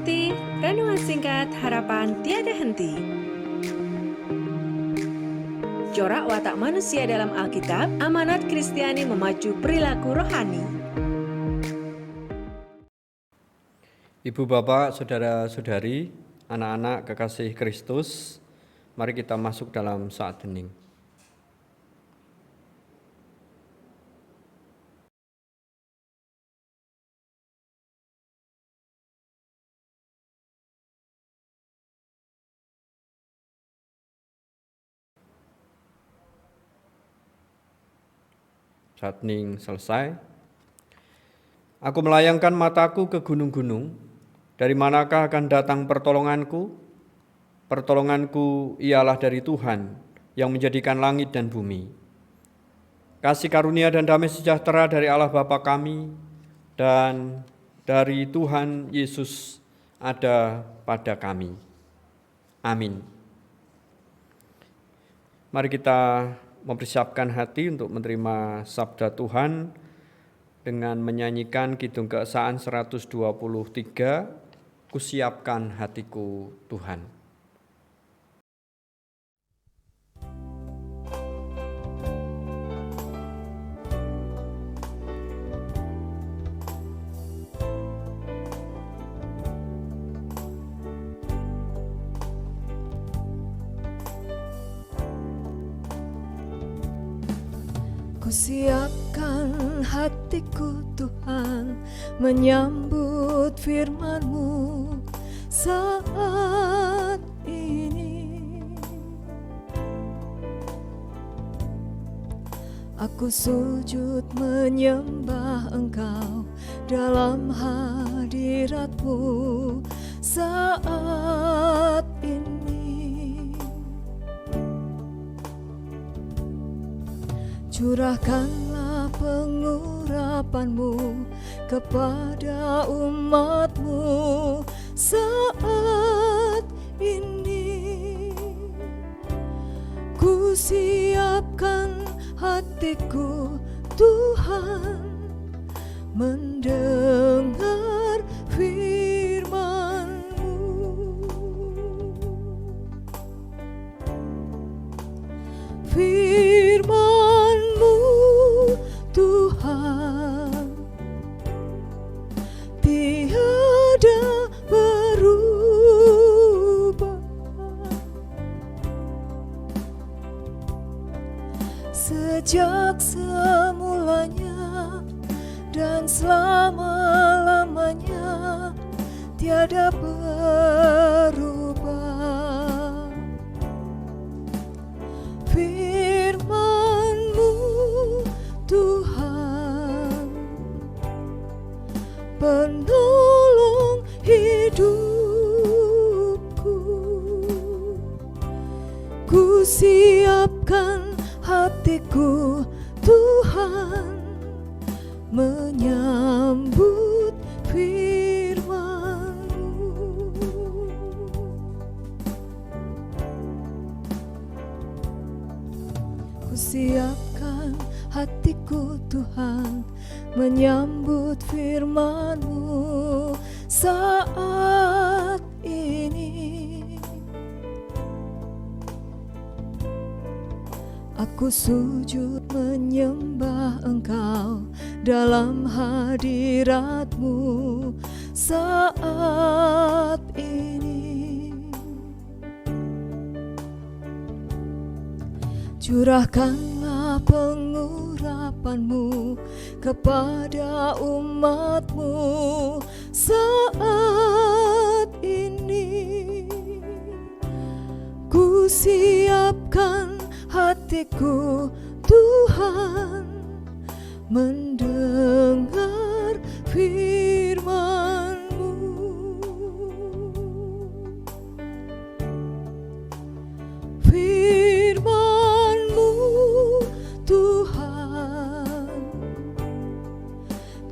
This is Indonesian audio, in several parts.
mengikuti renungan singkat harapan tiada henti. Corak watak manusia dalam Alkitab, amanat Kristiani memacu perilaku rohani. Ibu bapak, saudara-saudari, anak-anak kekasih Kristus, mari kita masuk dalam saat hening. Saat hening selesai, aku melayangkan mataku ke gunung-gunung, dari manakah akan datang pertolonganku? Pertolonganku ialah dari Tuhan yang menjadikan langit dan bumi. Kasih karunia dan damai sejahtera dari Allah Bapa kami dan dari Tuhan Yesus ada pada kami. Amin. Mari kita mempersiapkan hati untuk menerima sabda Tuhan dengan menyanyikan Kidung Keesaan 123, Kusiapkan hatiku Tuhan. Kusiapkan hatiku Tuhan, menyambut firman-Mu saat ini. Aku sujud menyembah Engkau dalam hadirat-Mu saat ini. Curahkanlah pengurapan-Mu kepada umat-Mu saat ini. Ku siapkan hatiku Tuhan, mendengar firman-Mu. Firman-Mu Tuhan tiada berubah, sejak semulanya dan selama-lamanya tiada berubah. Firman-Mu Tuhan, penolong hidupku. Ku siapkan hatiku Tuhan, menyambut firman-Mu. Ku siapkan hatiku Tuhan, menyambut firman-Mu saat ini. Aku sujud menyembah Engkau dalam hadirat-Mu saat ini. Curahkanlah pengurapan-Mu kepada umat-Mu saat ini. Ku siapkan hatiku Tuhan, mendengar firman-Mu. Firman-Mu Tuhan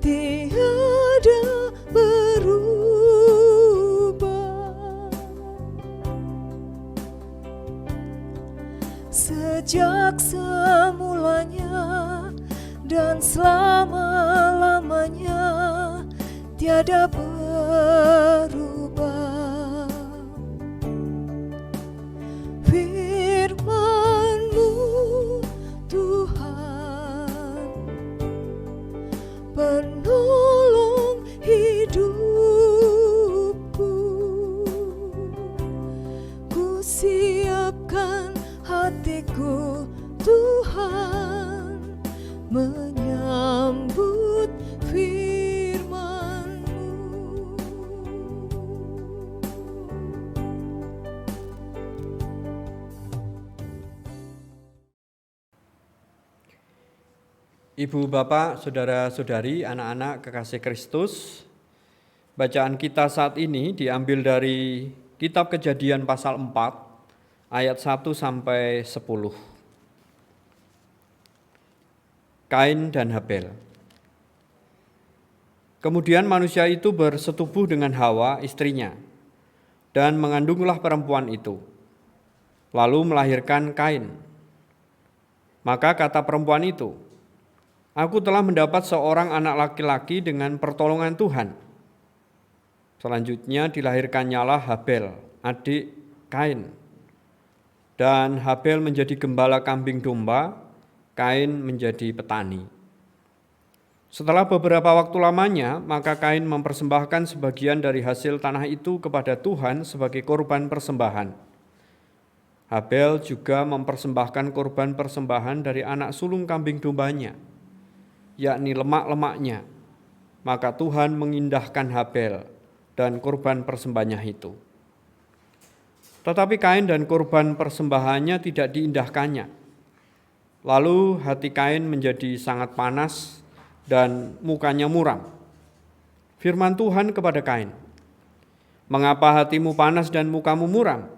tiada berubah, sejak semulanya dan selama-lamanya tiada berubah. firman-Mu Tuhan, penolong hidupku. Ku siapkan hatiku Tuhan, menyambut firman-Mu. Ibu, Bapak, Saudara-saudari, anak-anak kekasih Kristus, bacaan kita saat ini diambil dari Kitab Kejadian pasal 4, ayat 1 sampai 10. Kain dan Habel. Kemudian manusia itu bersetubuh dengan Hawa, istrinya, dan mengandunglah perempuan itu, lalu melahirkan Kain. Maka kata perempuan itu, "Aku telah mendapat seorang anak laki-laki dengan pertolongan Tuhan." Selanjutnya dilahirkannyalah Habel, adik Kain. Dan Habel menjadi gembala kambing domba, Kain menjadi petani. Setelah beberapa waktu lamanya, maka Kain mempersembahkan sebagian dari hasil tanah itu kepada Tuhan sebagai korban persembahan. Habel juga mempersembahkan korban persembahan dari anak sulung kambing dombanya, yakni lemak-lemaknya. Maka Tuhan mengindahkan Habel dan korban persembahannya itu. Tetapi Kain dan korban persembahannya tidak diindahkannya. Lalu hati Kain menjadi sangat panas dan mukanya muram. Firman Tuhan kepada Kain, "Mengapa hatimu panas dan mukamu muram?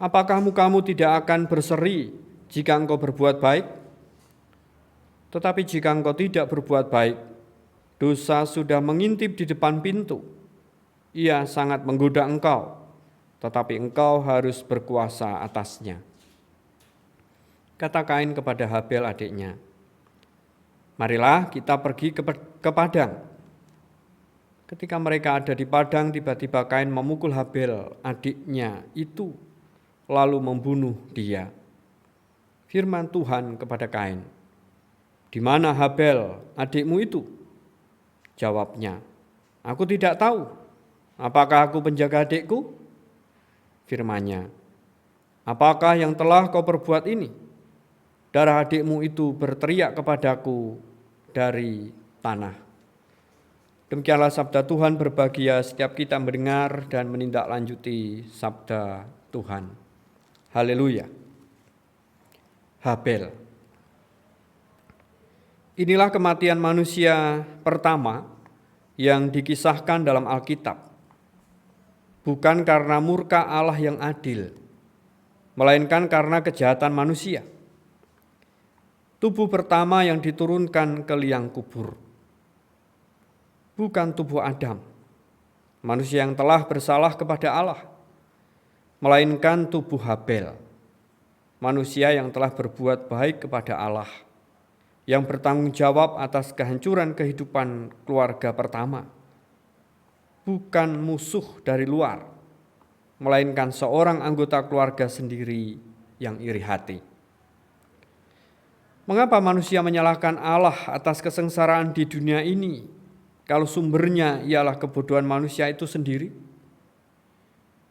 Apakah mukamu tidak akan berseri jika engkau berbuat baik? Tetapi jika engkau tidak berbuat baik, dosa sudah mengintip di depan pintu. Ia sangat menggoda engkau, tetapi engkau harus berkuasa atasnya." Kata Kain kepada Habel adiknya, "Marilah kita pergi ke padang." Ketika mereka ada di padang, tiba-tiba Kain memukul Habel adiknya itu, lalu membunuh dia. Firman Tuhan kepada Kain, "Di mana Habel adikmu itu?" Jawabnya, "Aku tidak tahu. Apakah aku penjaga adikku?" Firman-Nya, "Apakah yang telah kau perbuat ini? Darah adikmu itu berteriak kepadaku dari tanah." Demikianlah sabda Tuhan. Berbahagia setiap kita mendengar dan menindaklanjuti sabda Tuhan. Haleluya. Habel. Inilah kematian manusia pertama yang dikisahkan dalam Alkitab. Bukan karena murka Allah yang adil, melainkan karena kejahatan manusia. Tubuh pertama yang diturunkan ke liang kubur. Bukan tubuh Adam, manusia yang telah bersalah kepada Allah, melainkan tubuh Habel, manusia yang telah berbuat baik kepada Allah, yang bertanggung jawab atas kehancuran kehidupan keluarga pertama. Bukan musuh dari luar, melainkan seorang anggota keluarga sendiri yang iri hati. Mengapa manusia menyalahkan Allah atas kesengsaraan di dunia ini, kalau sumbernya ialah kebodohan manusia itu sendiri?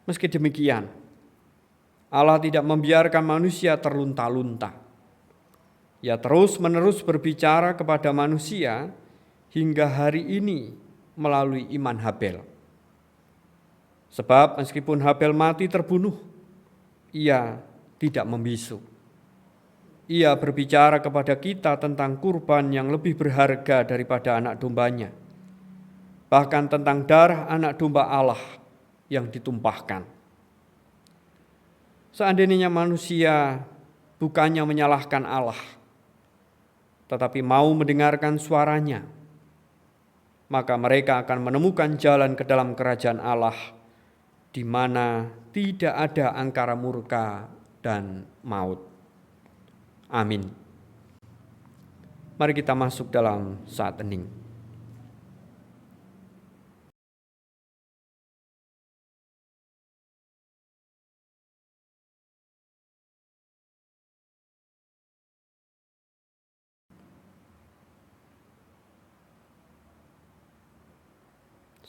Meski demikian, Allah tidak membiarkan manusia terlunta-lunta. Ia terus-menerus berbicara kepada manusia hingga hari ini melalui iman Habel. Sebab meskipun Habel mati terbunuh, ia tidak membisu. Ia berbicara kepada kita tentang kurban yang lebih berharga daripada anak dombanya, bahkan tentang darah anak domba Allah yang ditumpahkan. Seandainya manusia bukannya menyalahkan Allah, tetapi mau mendengarkan suaranya, maka mereka akan menemukan jalan ke dalam kerajaan Allah, di mana tidak ada angkara murka dan maut. Amin. Mari kita masuk dalam saat hening.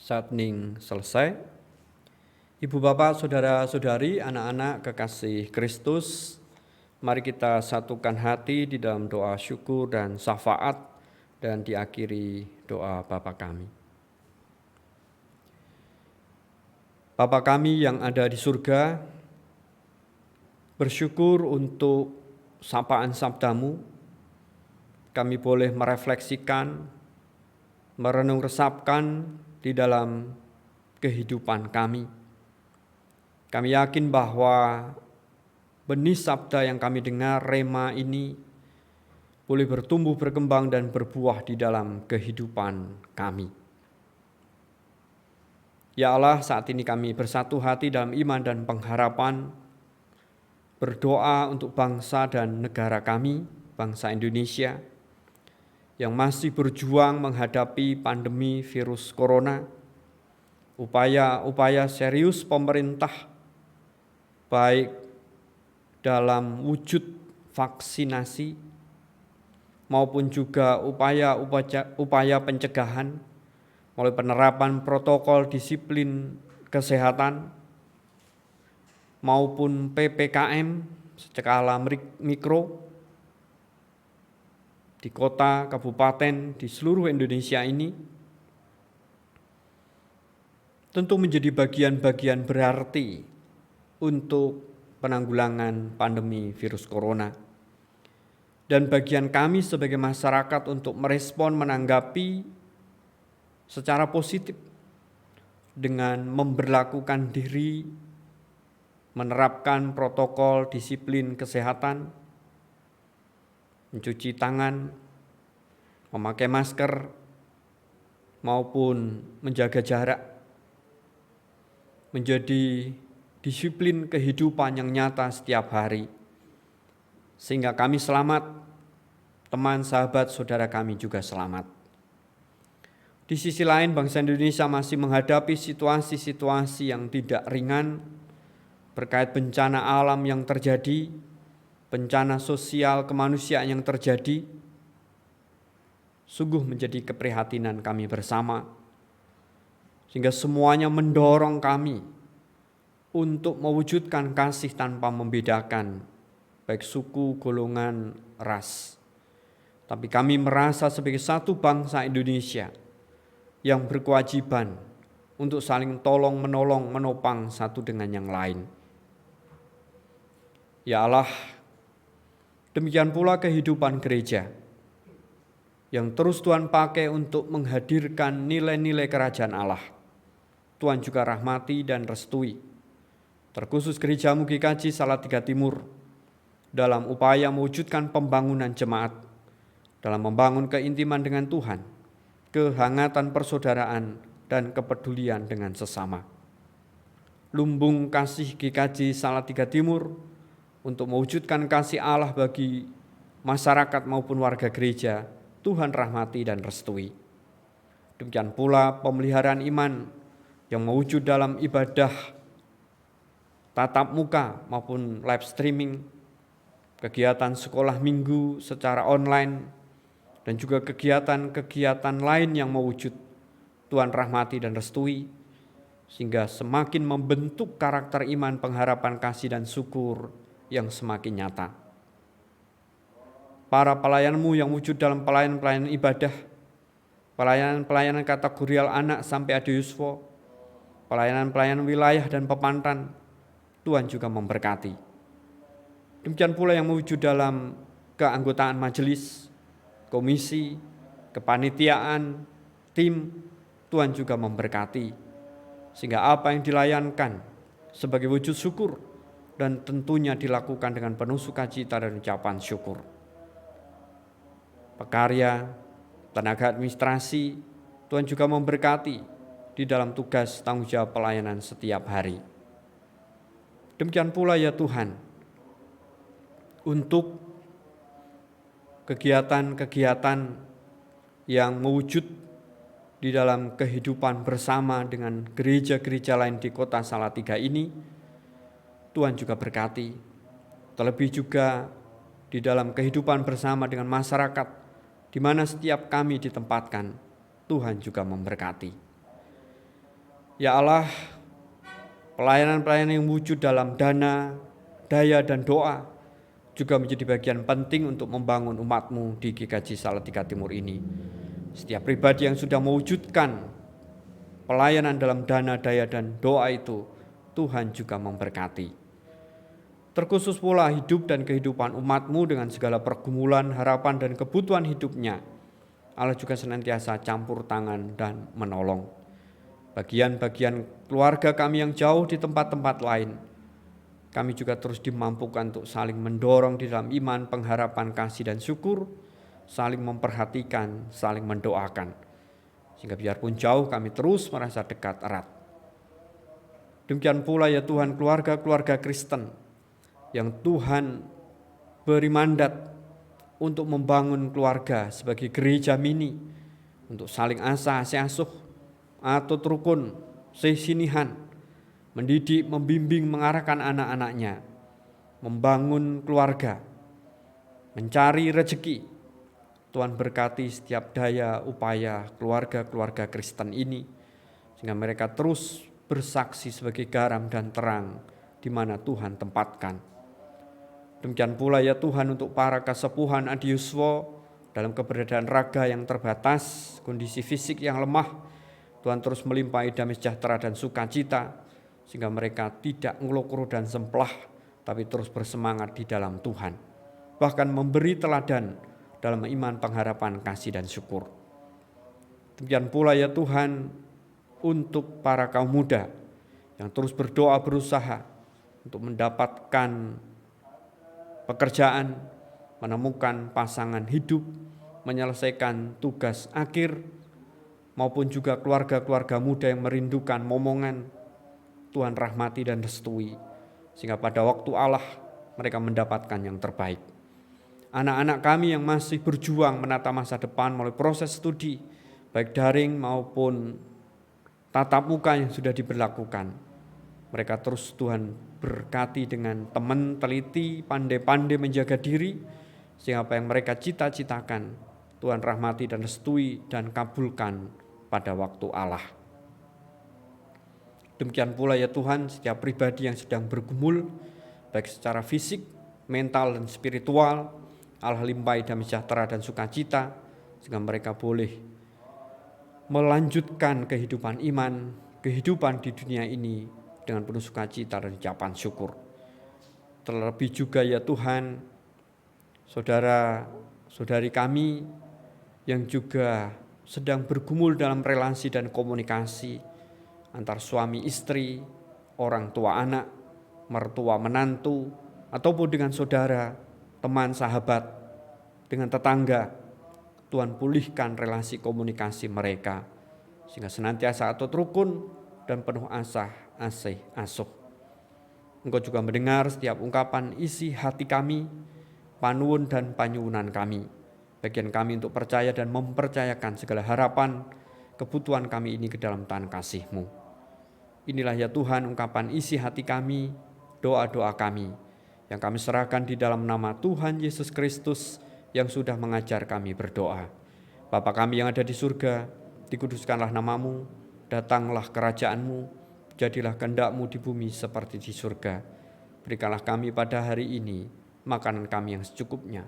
Saat hening selesai, Ibu Bapak, Saudara-saudari, anak-anak kekasih Kristus, mari kita satukan hati di dalam doa syukur dan syafaat dan diakhiri doa Bapa kami. Bapa kami yang ada di surga, bersyukur untuk sapaan sabdamu, kami boleh merefleksikan, merenung resapkan di dalam kehidupan kami. Kami yakin bahwa benih sabda yang kami dengar, rema ini, boleh bertumbuh, berkembang, dan berbuah di dalam kehidupan kami. Ya Allah, saat ini kami bersatu hati dalam iman dan pengharapan, berdoa untuk bangsa dan negara kami, bangsa Indonesia, yang masih berjuang menghadapi pandemi virus corona, upaya-upaya serius pemerintah, baik dalam wujud vaksinasi maupun juga upaya pencegahan melalui penerapan protokol disiplin kesehatan maupun PPKM skala mikro di kota, kabupaten, di seluruh Indonesia ini tentu menjadi bagian-bagian berarti untuk penanggulangan pandemi virus corona. Dan bagian kami sebagai masyarakat untuk merespon, menanggapi secara positif dengan memberlakukan diri, menerapkan protokol disiplin kesehatan, mencuci tangan, memakai masker, maupun menjaga jarak, menjadi disiplin kehidupan yang nyata setiap hari, sehingga kami selamat, teman, sahabat, saudara kami juga selamat. Di sisi lain, bangsa Indonesia masih menghadapi situasi-situasi yang tidak ringan berkait bencana alam yang terjadi, bencana sosial kemanusiaan yang terjadi. Sungguh menjadi keprihatinan kami bersama, sehingga semuanya mendorong kami untuk mewujudkan kasih tanpa membedakan baik suku, golongan, ras. Tapi kami merasa sebagai satu bangsa Indonesia yang berkewajiban untuk saling tolong menolong, menopang satu dengan yang lain. Ya Allah, demikian pula kehidupan gereja yang terus Tuhan pakai untuk menghadirkan nilai-nilai kerajaan Allah. Tuhan juga rahmati dan restui, terkhusus Gereja GKJ Salatiga Timur dalam upaya mewujudkan pembangunan jemaat, dalam membangun keintiman dengan Tuhan, kehangatan persaudaraan, dan kepedulian dengan sesama. Lumbung kasih GKJ Salatiga Timur untuk mewujudkan kasih Allah bagi masyarakat maupun warga gereja, Tuhan rahmati dan restui. Demikian pula pemeliharaan iman yang mewujud dalam ibadah tatap muka maupun live streaming, kegiatan sekolah minggu secara online, dan juga kegiatan-kegiatan lain yang mewujud, Tuhan rahmati dan restui, sehingga semakin membentuk karakter iman, pengharapan, kasih, dan syukur yang semakin nyata. Para pelayan-Mu yang wujud dalam pelayanan-pelayanan ibadah, pelayanan-pelayanan kategorial anak sampai adiuswo, pelayanan-pelayanan wilayah dan pepantan, Tuhan juga memberkati. Demikian pula yang mewujud dalam keanggotaan majelis, komisi, kepanitiaan, tim, Tuhan juga memberkati. Sehingga apa yang dilayankan sebagai wujud syukur dan tentunya dilakukan dengan penuh sukacita dan ucapan syukur. Pekarya, tenaga administrasi, Tuhan juga memberkati di dalam tugas tanggung jawab pelayanan setiap hari. Demikian pula ya Tuhan, untuk kegiatan-kegiatan yang mewujud di dalam kehidupan bersama dengan gereja-gereja lain di kota Salatiga ini, Tuhan juga berkati. Terlebih juga di dalam kehidupan bersama dengan masyarakat, di mana setiap kami ditempatkan, Tuhan juga memberkati. Ya Allah, pelayanan-pelayanan yang wujud dalam dana, daya, dan doa juga menjadi bagian penting untuk membangun umat-Mu di GKJ Salatiga Timur ini. Setiap pribadi yang sudah mewujudkan pelayanan dalam dana, daya, dan doa itu, Tuhan juga memberkati. Terkhusus pula hidup dan kehidupan umat-Mu dengan segala pergumulan, harapan, dan kebutuhan hidupnya. Allah juga senantiasa campur tangan dan menolong. Bagian-bagian keluarga kami yang jauh di tempat-tempat lain, kami juga terus dimampukan untuk saling mendorong di dalam iman, pengharapan, kasih, dan syukur, saling memperhatikan, saling mendoakan. Sehingga biarpun jauh kami terus merasa dekat erat. Demikian pula ya Tuhan keluarga-keluarga Kristen yang Tuhan beri mandat untuk membangun keluarga sebagai gereja mini, untuk saling asah, asuh, atau rukun, sesinihan, mendidik, membimbing, mengarahkan anak-anaknya, membangun keluarga, mencari rezeki. Tuhan berkati setiap daya upaya keluarga-keluarga Kristen ini, sehingga mereka terus bersaksi sebagai garam dan terang di mana Tuhan tempatkan. Demikian pula ya Tuhan untuk para kasepuhan Adiuswo dalam keberadaan raga yang terbatas, kondisi fisik yang lemah, Tuhan terus melimpahi damai sejahtera dan sukacita, sehingga mereka tidak ngelokro dan semplah, tapi terus bersemangat di dalam Tuhan. Bahkan memberi teladan dalam iman, pengharapan, kasih, dan syukur. Demikian pula ya Tuhan untuk para kaum muda yang terus berdoa berusaha untuk mendapatkan pekerjaan, menemukan pasangan hidup, menyelesaikan tugas akhir, maupun juga keluarga-keluarga muda yang merindukan momongan. Tuhan rahmati dan restui, sehingga pada waktu Allah mereka mendapatkan yang terbaik. Anak-anak kami yang masih berjuang menata masa depan melalui proses studi, baik daring maupun tatap muka yang sudah diberlakukan, mereka terus Tuhan berkati dengan teman teliti, pandai-pandai menjaga diri, sehingga apa yang mereka cita-citakan, Tuhan rahmati dan restui dan kabulkan pada waktu Allah. Demikian pula ya Tuhan, setiap pribadi yang sedang bergumul, baik secara fisik, mental, dan spiritual, Allah limpahi damai sejahtera dan sukacita, sehingga mereka boleh melanjutkan kehidupan iman, kehidupan di dunia ini dengan penuh sukacita dan ucapan syukur. Terlebih juga ya Tuhan, saudara-saudari kami yang juga sedang bergumul dalam relasi dan komunikasi antar suami istri, orang tua anak, mertua menantu, ataupun dengan saudara, teman, sahabat, dengan tetangga. Tuhan pulihkan relasi komunikasi mereka, sehingga senantiasa atot rukun dan penuh asah, asih, asuh. Engkau juga mendengar setiap ungkapan isi hati kami, panuwun dan panyuwunan kami. Bagian kami untuk percaya dan mempercayakan segala harapan, kebutuhan kami ini ke dalam tangan kasih-Mu. Inilah ya Tuhan ungkapan isi hati kami, doa-doa kami, yang kami serahkan di dalam nama Tuhan Yesus Kristus yang sudah mengajar kami berdoa. Bapa kami yang ada di surga, dikuduskanlah nama-Mu, datanglah kerajaan-Mu, jadilah kehendak-Mu di bumi seperti di surga. Berikanlah kami pada hari ini makanan kami yang secukupnya,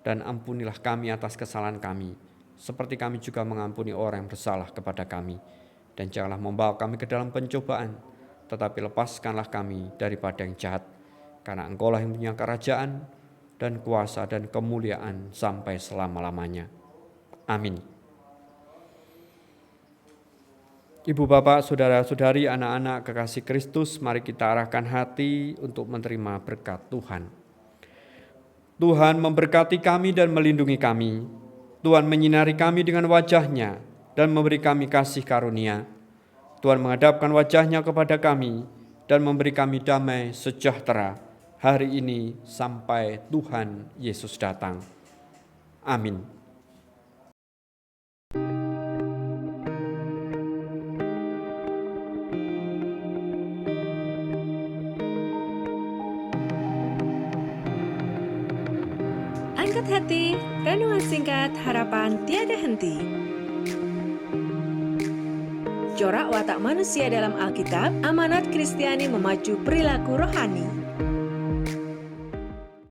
dan ampunilah kami atas kesalahan kami, seperti kami juga mengampuni orang yang bersalah kepada kami. Dan janganlah membawa kami ke dalam pencobaan, tetapi lepaskanlah kami daripada yang jahat, karena Engkau-lah yang punya kerajaan dan kuasa dan kemuliaan sampai selama-lamanya. Amin. Ibu bapak, saudara-saudari, anak-anak kekasih Kristus, mari kita arahkan hati untuk menerima berkat Tuhan. Tuhan memberkati kami dan melindungi kami. Tuhan menyinari kami dengan wajah-Nya dan memberi kami kasih karunia. Tuhan menghadapkan wajah-Nya kepada kami dan memberi kami damai sejahtera hari ini sampai Tuhan Yesus datang. Amin. Angkat hati, renungan singkat harapan tiada henti. Corak watak manusia dalam Alkitab, amanat Kristiani memacu perilaku rohani.